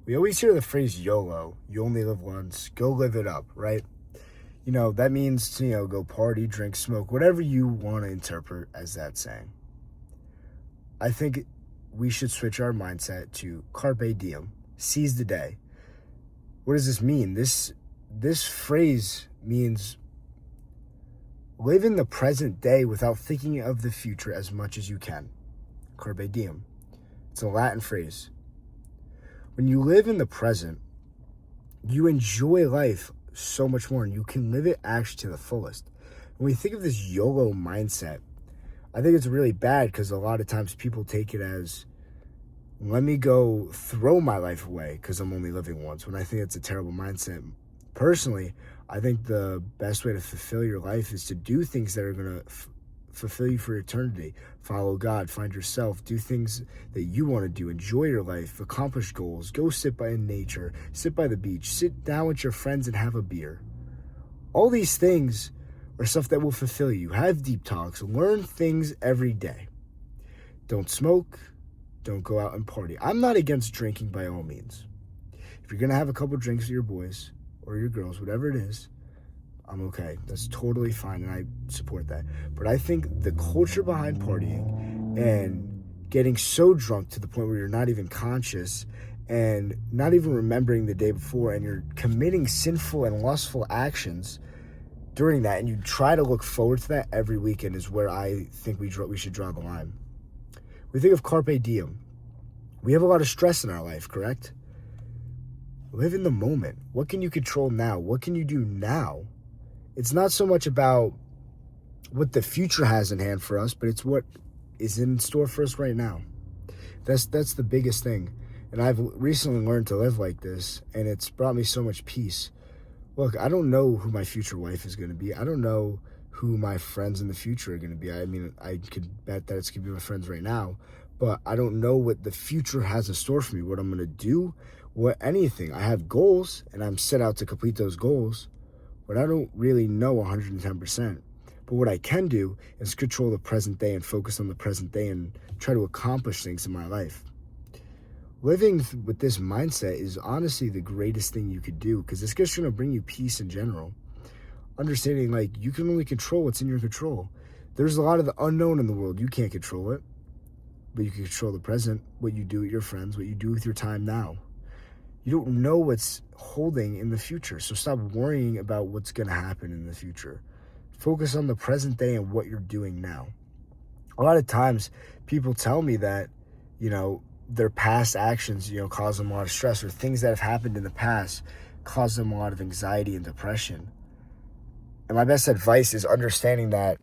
We always hear the phrase YOLO, you only live once, go live it up, right? That means to, go party, drink, smoke, whatever you want to interpret as that saying. I think we should switch our mindset to Carpe Diem, seize the day. What does this mean? This phrase means live in the present day without thinking of the future as much as you can. Carpe Diem. It's a Latin phrase. When you live in the present, you enjoy life so much more, and you can live it actually to the fullest. When we think of this YOLO mindset, I think it's really bad because a lot of times people take it as, let me go throw my life away because I'm only living once, when I think it's a terrible mindset. Personally, I think the best way to fulfill your life is to do things that are going to fulfill you for eternity. Follow God, find yourself, do things that you want to do, enjoy your life, accomplish goals, go sit by nature, sit by the beach, sit down with your friends and have a beer. All these things are stuff that will fulfill you. Have deep talks, learn things every day. Don't smoke, don't go out and party. I'm not against drinking by all means. If you're going to have a couple drinks with your boys or your girls, whatever it is, I'm okay. That's totally fine, and I support that. But I think the culture behind partying and getting so drunk to the point where you're not even conscious and not even remembering the day before, and you're committing sinful and lustful actions during that, and you try to look forward to that every weekend, is where I think we should draw the line. We think of Carpe Diem. We have a lot of stress in our life, correct? Live in the moment. What can you control now? What can you do now? It's not so much about what the future has in hand for us, but it's what is in store for us right now. That's the biggest thing. And I've recently learned to live like this, and it's brought me so much peace. Look, I don't know who my future wife is going to be. I don't know who my friends in the future are going to be. I mean, I could bet that it's going to be my friends right now, but I don't know what the future has in store for me, what I'm going to do, anything. I have goals, and I'm set out to complete those goals, but I don't really know 110%. But what I can do is control the present day and focus on the present day and try to accomplish things in my life. Living with this mindset is honestly the greatest thing you could do, because it's just going to bring you peace in general. Understanding, you can only control what's in your control. There's a lot of the unknown in the world. You can't control it, but you can control the present, what you do with your friends, what you do with your time now. You don't know what's holding in the future, so stop worrying about what's going to happen in the future. Focus on the present day and what you're doing now. A lot of times, people tell me that, their past actions, cause them a lot of stress, or things that have happened in the past cause them a lot of anxiety and depression. And my best advice is understanding that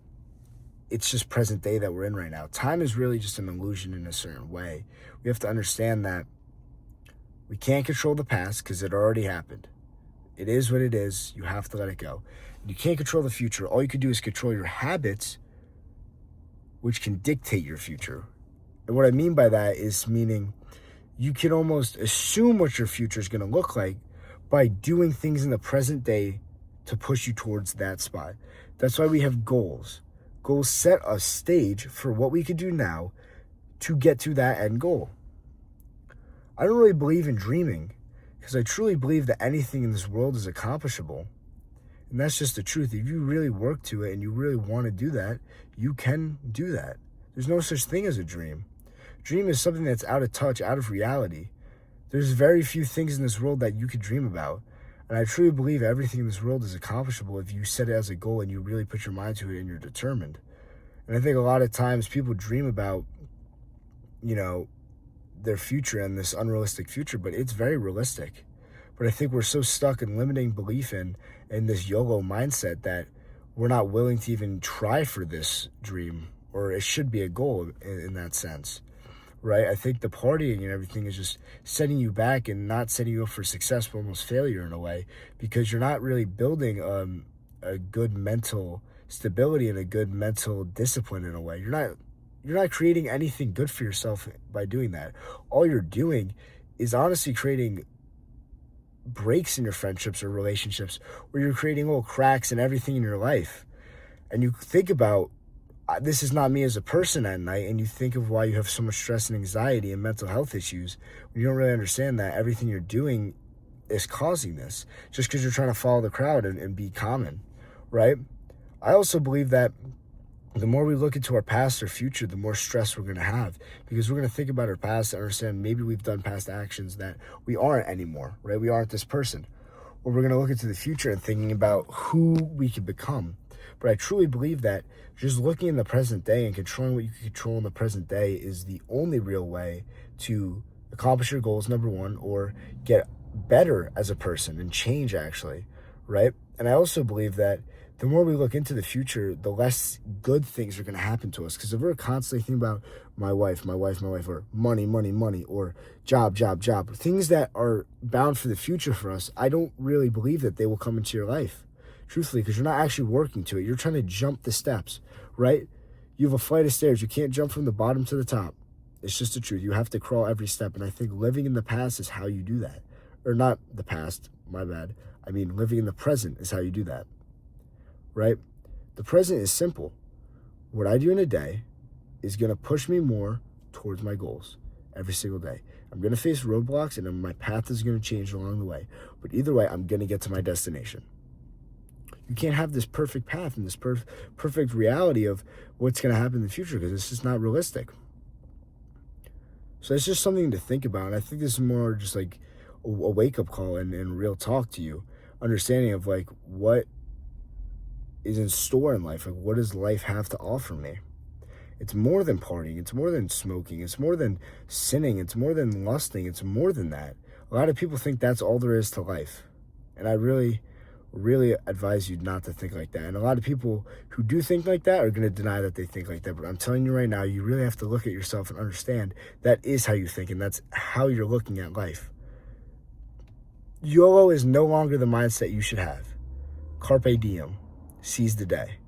it's just present day that we're in right now. Time is really just an illusion in a certain way. We have to understand that we can't control the past because it already happened. It is what it is. You have to let it go. And you can't control the future. All you can do is control your habits, which can dictate your future. And what I mean by that is meaning you can almost assume what your future is going to look like by doing things in the present day to push you towards that spot. That's why we have goals. Goals set a stage for what we could do now to get to that end goal. I don't really believe in dreaming, because I truly believe that anything in this world is accomplishable. And that's just the truth. If you really work to it and you really want to do that, you can do that. There's no such thing as a dream. Dream is something that's out of touch, out of reality. There's very few things in this world that you could dream about. And I truly believe everything in this world is accomplishable if you set it as a goal and you really put your mind to it and you're determined. And I think a lot of times people dream about, their future and this unrealistic future, but it's very realistic. But I think we're so stuck in limiting belief in this YOLO mindset that we're not willing to even try for this dream, or it should be a goal in that sense, right? I think the partying and everything is just setting you back and not setting you up for success, but almost failure in a way, because you're not really building a good mental stability and a good mental discipline in a way. You're not creating anything good for yourself by doing that. All you're doing is honestly creating breaks in your friendships or relationships, where you're creating little cracks in everything in your life. And you think about this is not me as a person at night, and you think of why you have so much stress and anxiety and mental health issues, you don't really understand that everything you're doing is causing this just because you're trying to follow the crowd and be common, right? I also believe that the more we look into our past or future, the more stress we're going to have, because we're going to think about our past and understand maybe we've done past actions that we aren't anymore, right? We aren't this person. Or we're going to look into the future and thinking about who we could become. But I truly believe that just looking in the present day and controlling what you can control in the present day is the only real way to accomplish your goals, number one, or get better as a person and change, actually, right? And I also believe that the more we look into the future, the less good things are going to happen to us. Because if we're constantly thinking about my wife, or money, or job, things that are bound for the future for us, I don't really believe that they will come into your life, truthfully, because you're not actually working to it. You're trying to jump the steps, right? You have a flight of stairs. You can't jump from the bottom to the top. It's just the truth. You have to crawl every step. And I think living in the past is how you do that. Or not the past, my bad. I mean, living in the present is how you do that. Right? The present is simple. What I do in a day is going to push me more towards my goals every single day. I'm going to face roadblocks, and then my path is going to change along the way. But either way, I'm going to get to my destination. You can't have this perfect path and this perfect reality of what's going to happen in the future, because it's just not realistic. So it's just something to think about. And I think this is more just like a wake-up call and real talk to you. Understanding of like what is in store in life. Like, what does life have to offer me? It's more than partying. It's more than smoking. It's more than sinning. It's more than lusting. It's more than that. A lot of people think that's all there is to life. And I really advise you not to think like that. And a lot of people who do think like that are going to deny that they think like that. But I'm telling you right now, you really have to look at yourself and understand that is how you think, and that's how you're looking at life. YOLO is no longer the mindset you should have. Carpe Diem. Seize the day.